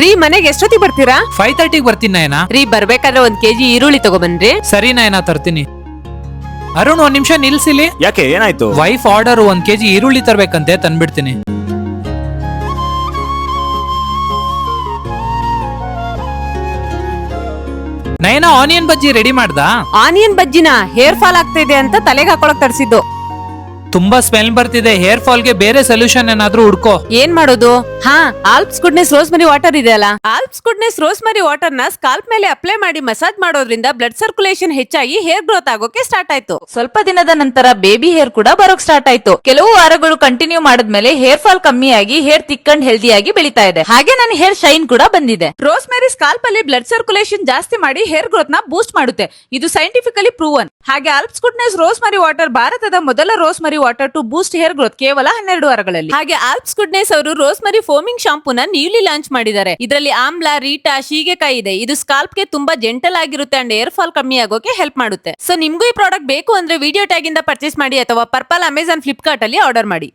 ರೀ ಮನೆಗೆ ಎಷ್ಟೊತ್ತಿಗೆ ಬರ್ತೀರಾ? 5:30 ಬರ್ತೀನಿ ನಯನ. ರೀ ಬರ್ಬೇಕಾದ್ರೆ 1 kg ಈರುಳ್ಳಿ ತಗೊಬನ್ರಿ. ಸರಿ ನಯನ ತರ್ತೀನಿ. ಅರುಣ್ 1 ನಿಮಿಷ ನಿಲ್ಸಿಲಿ. ಯಾಕೆ ಏನಾಯ್ತು? ವೈಫ್ ಆರ್ಡರ್ 1 kg ಈರುಳ್ಳಿ ತರ್ಬೇಕಂತೆ, ತಂದ್ಬಿಡ್ತೀನಿ. ನಯನ ಆನಿಯನ್ ಬಜ್ಜಿ ರೆಡಿ ಮಾಡ್ದಾ? ಆನಿಯನ್ ಬಜ್ಜಿನ ಹೇರ್ ಫಾಲ್ ಆಗ್ತಾ ಇದೆ ಅಂತ ತಲೆಗೆ ಹಾಕೊಳಕ್ ತರಿಸಿದ್ದು. ತುಂಬಾ ಸ್ಮೆಲ್ ಬರ್ತಿದೆ. ಹೇರ್ ಫಾಲ್ ಗೆ ಬೇರೆ ಸೊಲ್ಯೂಷನ್ ಏನಾದ್ರೂ ಹುಡ್ಕೋ. ಏನ್ ಮಾಡೋದು? ಹಾ, ಆಲ್ಪ್ಸ್ ಗುಡ್ನೆಸ್ ರೋಸ್ಮರಿ ವಾಟರ್ ಇದೆ ಅಲ್ಲ. ಆಲ್ಪ್ಸ್ ಗುಡ್ನೆಸ್ ರೋಸ್ಮರಿ ವಾಟರ್ ನ ಸ್ಕಾಲ್ಪ್ ಮೇಲೆ ಅಪ್ಲೈ ಮಾಡಿ ಮಸಾಜ್ ಮಾಡೋದ್ರಿಂದ ಬ್ಲಡ್ ಸರ್ಕ್ಯುಲೇಷನ್ ಹೆಚ್ಚಾಗಿ ಹೇರ್ ಗ್ರೋತ್ ಆಗೋಕೆ ಸ್ಟಾರ್ಟ್ ಆಯ್ತು. ಸ್ವಲ್ಪ ದಿನದ ನಂತರ ಬೇಬಿ ಹೇರ್ ಕೂಡ ಬರೋಕ್ ಸ್ಟಾರ್ಟ್ ಆಯ್ತು. ಕೆಲವು ವಾರಗಳು ಕಂಟಿನ್ಯೂ ಮಾಡಿದ್ಮೇಲೆ ಹೇರ್ ಫಾಲ್ ಕಮ್ಮಿಯಾಗಿ ಹೇರ್ ಥಿಕ್ ಅಂಡ್ ಹೆಲ್ದಿಯಾಗಿ ಬೆಳೀತಾ ಇದೆ. ಹಾಗೆ ನನ್ನ ಹೇರ್ ಶೈನ್ ಕೂಡ ಬಂದಿದೆ. ರೋಸ್ಮೆರಿ ಸ್ಕಾಲ್ಪ್ ಅಲ್ಲಿ ಬ್ಲಡ್ ಸರ್ಕ್ಯುಲೇಷನ್ ಜಾಸ್ತಿ ಮಾಡಿ ಹೇರ್ ಗ್ರೋತ್ ನ ಬೂಸ್ಟ್ ಮಾಡುತ್ತೆ. ಇದು ಸೈಂಟಿಫಿಕಲಿ ಪ್ರೂವನ್. ಹಾಗೆ ಆಲ್ಪ್ಸ್ ಗುಡ್ನೆಸ್ ರೋಸ್ಮರಿ ವಾಟರ್ ಭಾರತದ ಮೊದಲ rosemary water to boost hair growth ಕೇವಲ 12 ವಾರಗಳಲ್ಲಿ. ಹಾಗೆ ಆಲ್ಪ್ಸ್ ಗುಡ್ನೆಸ್ ಅವರು ರೋಸ್ಮರಿ ಫೋಮಿಂಗ್ ಶಾಂಪೂನ ನ್ಯೂಲಿ ಲಾಂಚ್ ಮಾಡಿದ್ದಾರೆ. ಇದರಲ್ಲಿ ಆಮ್ಲ, ರೀಟಾ, ಶೀಗೆಕಾಯಿ ಇದೆ. ಇದು ಸ್ಕಾಲ್ಪ್ ಗೆ ತುಂಬಾ ಜೆಂಟಲ್ ಆಗಿರುತ್ತೆ ಅಂಡ್ ಹೇರ್ ಫಾಲ್ ಕಮ್ಮಿ ಆಗೋಕೆ ಹೆಲ್ಪ್ ಮಾಡುತ್ತೆ. ಸೊ ನಿಮ್ಗೂ ಈ ಪ್ರಾಡಕ್ಟ್ ಬೇಕು ಅಂದ್ರೆ ವಿಡಿಯೋ ಟ್ಯಾಗ್ ಇಂದ ಪರ್ಚೇಸ್ ಮಾಡಿ ಅಥವಾ ಪರ್ಪಲ್, ಅಮೆಜಾನ್, ಫ್ಲಿಪ್ಕಾರ್ಟ್ ಅಲ್ಲಿ ಆರ್ಡರ್ ಮಾಡಿ.